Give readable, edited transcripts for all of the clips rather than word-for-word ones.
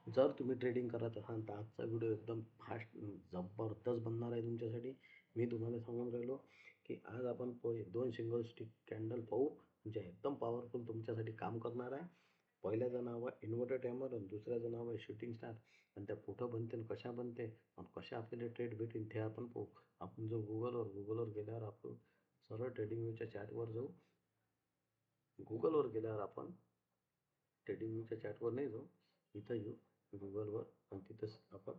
जर तुम्ही ट्रेडिंग करत असाल तर आजचा व्हिडिओ एकदम फास्ट जबरदस्त बनणार आहे तुमच्यासाठी. मी तुम्हाला सांगून राहिलो की आज आपण दोन सिंगल स्टिक कॅन्डल पाहू, म्हणजे एकदम पॉवरफुल तुमच्यासाठी काम करणार आहे. पहिल्याचं नाव आहे इन्व्हर्टेड हॅमर आणि दुसऱ्याचं नाव आहे शूटिंग स्टार. आणि त्या कुठं बनते आणि कशा बनते आणि कशा आपल्याला ट्रेड भेटेल ते आपण पाहू. आपण जो गुगलवर गेल्यावर आपण सरळ ट्रेडिंग व्ह्यूच्या चॅटवर जाऊ. गुगलवर गेल्यावर आपण ट्रेडिंग व्ह्यूच्या चॅटवर नाही जाऊ, इथं येऊ गुगलवर आणि तिथं आपण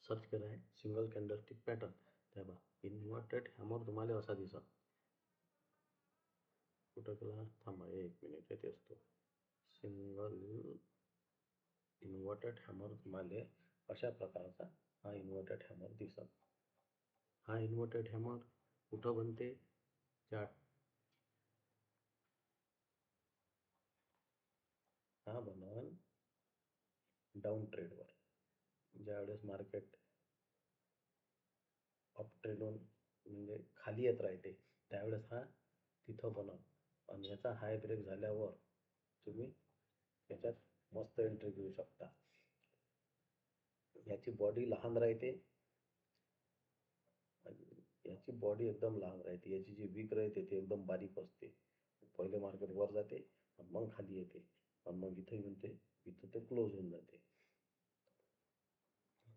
सर्च केलं आहे सिंगल कॅन्डलस्टिक पॅटर्न. त्या बा इन्व्हर्टेड हॅमर तुम्हाला असा दिसा. कुठं केला थांबा एक मिनिट येते असतो. सिंगल इन्व्हर्टेड हॅमर तुम्हाला अशा प्रकारचा हा इन्व्हर्टेड हॅमर दिसत. हा इन्व्हर्टेड हॅमर कुठं बनते? चार्ट हा बनवून डाऊन ट्रेडवर, ज्यावेळेस मार्केट अप ट्रेडून म्हणजे खाली येत राहते त्यावेळेस हा तिथं बनव. आणि याचा हाय ब्रेक झाल्यावर तुम्ही याच्यात मस्त एंट्री घेऊ शकता. याची बॉडी लहान राहते आणि याची बॉडी एकदम लहान राहते. याची जी विक राहते ते एकदम बारीक असते. पहिले मार्केट वर जाते आणि मग खाली येते आणि मग इथं येऊन ते इथं ते क्लोज होऊन जाते.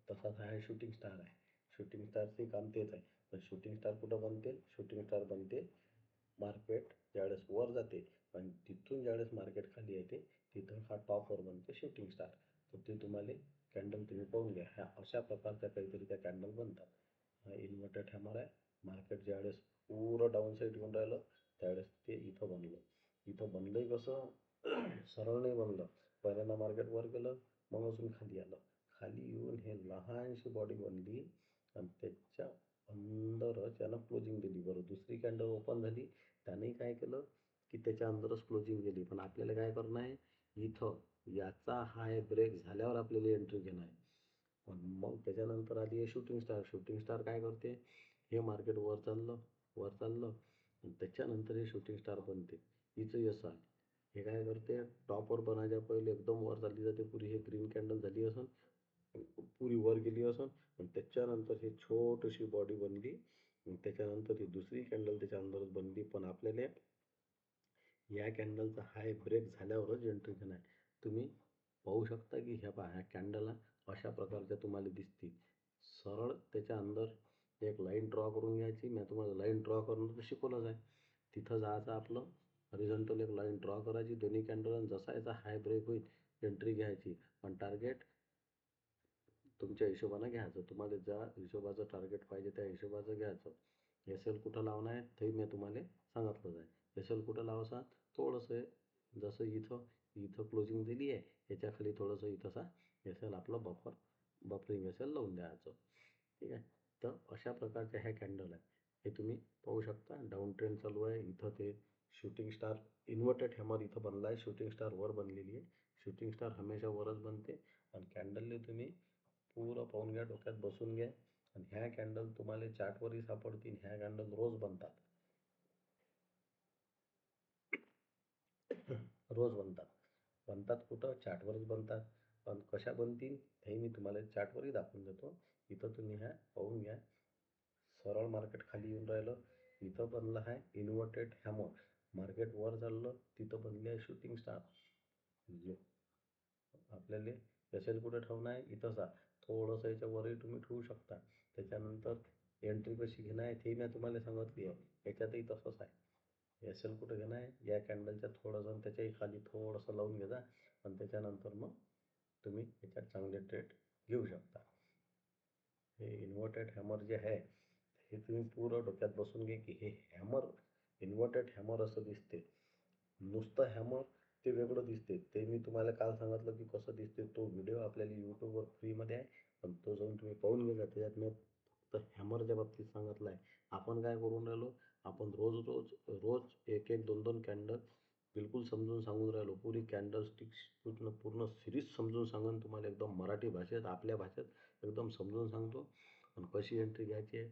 तसाच आहे शूटिंग स्टार आहे. शूटिंग स्टारचे काम तेच आहे. पण शूटिंग स्टार कुठं बनते? शूटिंग स्टार बनते मार्केट ज्यावेळेस वर जाते आणि तिथून ज्यावेळेस मार्केट खाली येते तिथं हा टॉपवर बनते शूटिंग स्टार. तर ते तुम्हाला कॅन्डल तुम्ही पाहून घ्या. ह्या अशा प्रकारच्या काहीतरी त्या कॅन्डल बनतात. हा इन्व्हर्टेड हॅमर आहे. मार्केट ज्यावेळेस पुरं डाऊन साईड येऊन राहिलं त्यावेळेस ते इथं बनलं. इथं बनलंय कसं? सरळ नाही बनलं. पहिल्यांदा मार्केट वर गेलं, मग अजून खाली आलं. खाली येऊन हे लहानशी बॉडी बनली आणि त्याच्या अंदरच यानं क्लोजिंग दिली. बरं, दुसरी कॅन्डल ओपन झाली, त्याने काय केलं की त्याच्या अंदरच क्लोजिंग दिली. पण आपल्याला काय करणं आहे, इथं याचा हाय ब्रेक झाल्यावर आपल्याला एंट्री घेणं आहे. पण मग त्याच्यानंतर आली आहे शूटिंग स्टार. शूटिंग स्टार काय करते? हे मार्केट वर चाललं आणि त्याच्यानंतर हे शूटिंग स्टार बनते. हिचं यश आहे. हे काय करते? टॉपवर बनायच्या पहिले एकदम वर चालली जाते पुरी. हे ग्रीन कॅन्डल झाली असून पुरी वर गेली असून आणि त्याच्यानंतर ही छोटीशी बॉडी बनली. त्याच्यानंतर ही दुसरी कॅन्डल त्याच्या अंदरच बनली. पण आपल्याला या कॅन्डलचा हाय ब्रेक झाल्यावरच एंट्री घेणं आहे. तुम्ही पाहू शकता की ह्या पहा, ह्या कॅन्डलला अशा प्रकारच्या तुम्हाला दिसतील. सरळ त्याच्या अंदर एक लाईन ड्रॉ करून घ्यायची. मी तुम्हाला लाईन ड्रॉ करून शिकवलंच आहे. तिथं जायचं, आपलं हॉरिझॉन्टल एक लाईन ड्रॉ करायची दोन्ही कॅन्डल. जसा याचा हाय ब्रेक होईल एंट्री घ्यायची. पण टार्गेट तुमच्या हिशोबानं घ्यायचं. तुम्हाला ज्या हिशोबाचं टार्गेट पाहिजे त्या हिशोबाचं घ्यायचं. एस एल कुठं लावणं आहे ते मी तुम्हाला सांगितलंच आहे. एस एल कुठं लावायचा? थोडंसं जसं इथं इथं क्लोजिंग दिली आहे याच्या खाली थोडंसं इथंसा एस एल आपलं बफरिंग एस एल लावून द्यायचं. ठीक आहे. तर अशा प्रकारच्या ह्या कॅन्डल आहे. हे तुम्ही पाहू शकता. डाऊन ट्रेंड चालू आहे. इथं ते शूटिंग स्टार इन्व्हर्टेड हॅमर इथं बनला आहे. शूटिंग स्टार वर बनलेली आहे. शूटिंग स्टार हमेशा वरच बनते. आणि कॅन्डलने तुम्ही पुरं पाहून घ्या, डोक्यात बसून घ्या. आणि ह्या कॅन्डल तुम्हाला चार्टवरही सापडतील. ह्या कॅन्डल रोज बनतात. रोज बनतात. बनतात कुठं? चार्टवरच बनतात. पण कशा बनतील हे मी तुम्हाला चार्टवरही दाखवून देतो. इथं तुम्ही ह्या पाहून घ्या. सरळ मार्केट खाली येऊन राहिलं, इथं बनलं आहे इन्व्हर्टेड हॅमर. मार्केट वर चाललं, तिथं बनली आहे शूटिंग स्टार. आपल्याला एस एल कुठे ठेवणं आहे? इथंच आहे. थोडंसं याच्या वरही तुम्ही ठेवू शकता. त्याच्यानंतर एंट्री कशी घेणं आहे ते मी तुम्हाला सांगितली आहे. याच्यातही तसंच आहे. एस एल कुठं घेणं आहे? या कॅन्डलच्या थोडंसं त्याच्याही खाली थोडंसं लावून घ्या आणि त्याच्यानंतर मग तुम्ही याच्यात चांगले ट्रेड घेऊ शकता. हे इन्व्हर्टेड हॅमर जे आहे हे तुम्ही पुरं डोक्यात बसून घे की हे हॅमर इन्व्हर्टेड हॅमर असं दिसते. नुसतं हॅमर ते वेगळं दिसते. ते मी तुम्हाला काल सांगितलं की कसं दिसते. तो व्हिडिओ आपल्याला यूट्यूबवर फ्रीमध्ये आहे. पण तो जाऊन तुम्ही पाहून घ्या. त्याच्यात मी फक्त हॅमरच्या बाबतीत सांगितलं आहे. आपण काय करून राहिलो? आपण रोज एक एक दोन दोन कॅन्डल बिलकुल समजून सांगून राहिलो. पुरी कॅन्डल स्टिक्स पूर्ण सिरीज समजून सांगून तुम्हाला एकदम मराठी भाषेत आपल्या भाषेत एकदम समजून सांगतो. आणि कशी एंट्री घ्यायची आहे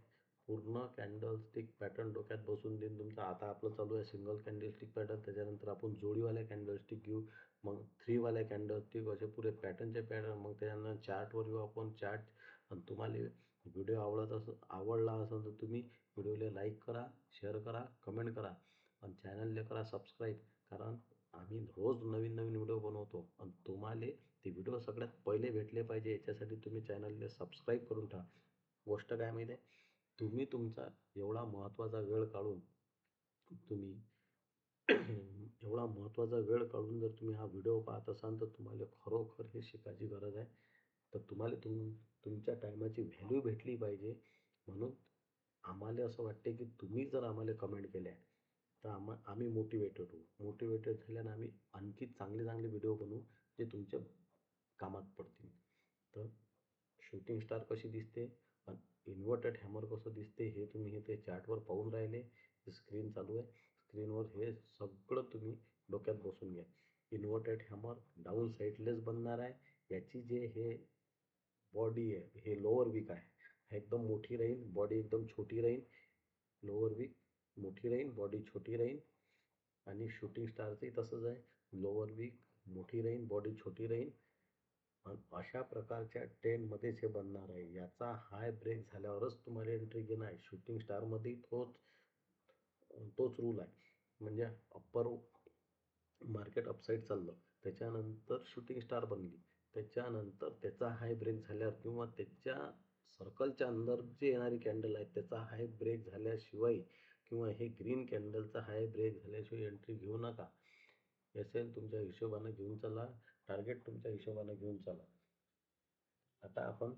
पूर्ण कॅन्डलस्टिक पॅटर्न डोक्यात बसून देईन तुमचा. आता आपलं चालू आहे सिंगल कॅन्डलस्टिक पॅटर्न, त्याच्यानंतर आपण जोडीवाल्या कॅन्डलस्टिक घेऊ, मग 3 वाल्या कॅन्डलस्टिक, असे पुरे पॅटर्नचे पॅटर्न. मग त्याच्यानंतर चार्टवर येऊ आपण चार्ट. आणि तुम्हाला व्हिडिओ आवडला असेल तर तुम्ही व्हिडिओला लाईक करा, शेअर करा, कमेंट करा आणि चॅनलला करा सबस्क्राईब. कारण आम्ही रोज नवीन नवीन व्हिडिओ बनवतो आणि तुम्हाला ते व्हिडिओ सगळ्यात पहिले भेटले पाहिजे, याच्यासाठी तुम्ही चॅनलला सबस्क्राईब करून ठेवा. गोष्ट काय माहिती आहे, तुम्ही तुमचा एवढा महत्त्वाचा वेळ काढून तुम्ही एवढा महत्त्वाचा वेळ काढून जर तुम्ही हा व्हिडिओ पाहत असाल तर तुम्हाला खरोखर हे शिकायची गरज आहे. तर तुम्हाला तुमच्या टायमाची व्हॅल्यू भेटली पाहिजे. म्हणून आम्हाला असं वाटते की तुम्ही जर आम्हाला कमेंट केल्या तर आम्ही मोटिवेटेड होऊ. मोटिवेटेड झाल्यानं आम्ही आणखी चांगले चांगले व्हिडिओ बनवू जे तुमच्या कामात पडतील. तर शूटिंग स्टार कशी दिसते आणि इन्व्हर्टेड हॅमर कसं दिसते हे तुम्ही हे ते चार्टवर पाहून राहिले. स्क्रीन चालू आहे, स्क्रीनवर हे सगळं तुम्ही डोक्यात बसून घ्या. इन्व्हर्टेड हॅमर डाऊन साईडलेच बनणार आहे. याची जे हे बॉडी आहे हे लोअर वीक आहे, एकदम मोठी राहील, बॉडी एकदम छोटी राहील. लोअर वीक मोठी राहील, बॉडी छोटी राहील. आणि शूटिंग स्टारचंही तसंच आहे, लोअर वीक मोठी राहील, बॉडी छोटी राहील. अशा प्रकारच्या ट्रेंडमध्येच हे बनणार आहे. याचा हाय ब्रेक झाल्यावरच तुम्हाला एंट्री घेणं आहे. शूटिंग स्टारमध्ये तोच रूल आहे. म्हणजे अप्पर मार्केट अपसाईड चाललं, त्याच्यानंतर शूटिंग स्टार बनली, त्याच्यानंतर त्याचा हाय ब्रेक झाल्यावर किंवा त्याच्या सर्कलच्या अंदर जे येणारी कॅन्डल आहे त्याचा हाय ब्रेक झाल्याशिवाय किंवा हे ग्रीन कॅन्डलचा हाय ब्रेक झाल्याशिवाय एंट्री घेऊ नका. एसएल तुमच्या हिशोबानं घेऊन चला, टार्गेट तुमच्या हिशोबानं घेऊन चला. आता आपण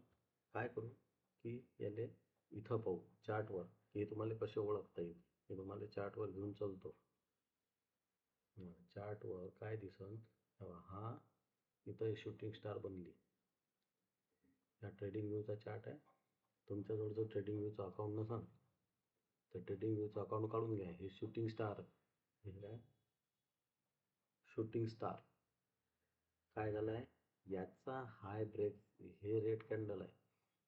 काय करू की याले इथं पाहू चार्टवर, की हे तुम्हाला कसे ओळखता येईल. मी तुम्हाला चार्टवर घेऊन चालतो. चार्टवर काय दिसन, हा इथं शूटिंग स्टार बनली. हा ट्रेडिंग व्ह्यूचा चार्ट आहे. तुमच्याजवळ जर ट्रेडिंग व्ह्यूचा अकाउंट नसेल तर ट्रेडिंग व्ह्यूचा अकाउंट काढून घ्या. हे शूटिंग स्टार, हे काय शूटिंग स्टार काय झालं आहे, याचा हाय ब्रेक, हे रेड कॅन्डल आहे,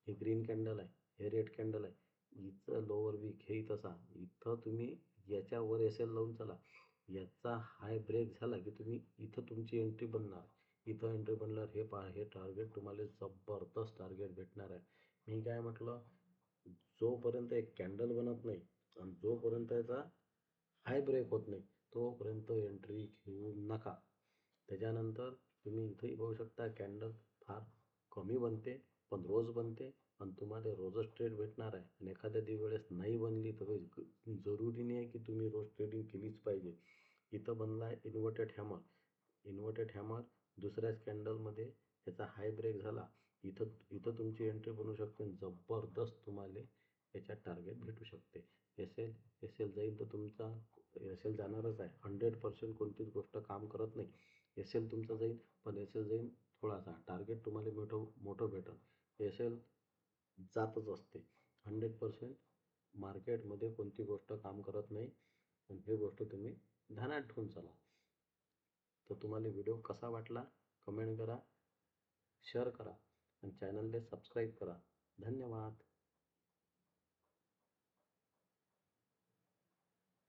हे ग्रीन कॅन्डल आहे, हे रेड कॅन्डल आहे. इथं लोअर वीक हे इथं इथं तुम्ही याच्यावर एस एल लावून चला. याचा हाय ब्रेक झाला की तुम्ही इथं तुमची एंट्री बनणार. इथं एंट्री बनल्यावर हे पहा, हे टार्गेट तुम्हाला जबरदस्त टार्गेट भेटणार आहे. मी काय म्हटलं, जोपर्यंत एक कॅन्डल बनत नाही आणि जोपर्यंत याचा हाय ब्रेक होत नाही तोपर्यंत एंट्री घेऊ नका. त्याच्यानंतर तुम्ही इथंही पाहू शकता, कॅन्डल फार कमी बनते पण रोज बनते आणि तुम्हाला रोजच ट्रेड भेटणार आहे. आणि एखाद्या वेळेस नाही बनली तर जरुरी नाही आहे की तुम्ही रोज ट्रेडिंग केलीच पाहिजे. इथं बनला आहे इन्व्हर्टेड हॅमर. इन्व्हर्टेड हॅमर दुसऱ्याच कॅन्डलमध्ये त्याचा हाय ब्रेक झाला, इथं तुमची एंट्री बनू शकते. जबरदस्त तुम्हाला याच्यात टार्गेट भेटू शकते. एस एल जाईल तर तुमचा एस एल जाणारच आहे. 100% कोणतीच गोष्ट काम करत नाही. एस एल तुमचं जाईल पण एस एल जाईल थोडासा, टार्गेट तुम्हाला मोठं भेटेल. एस एल जातच असते. 100% मार्केटमध्ये कोणती गोष्ट काम करत नाही. आणि ही गोष्ट तुम्ही ध्यानात ठेवून चला. तर तुम्हाला व्हिडिओ कसा वाटला कमेंट करा, शेअर करा आणि चॅनलला सबस्क्राईब करा. धन्यवाद.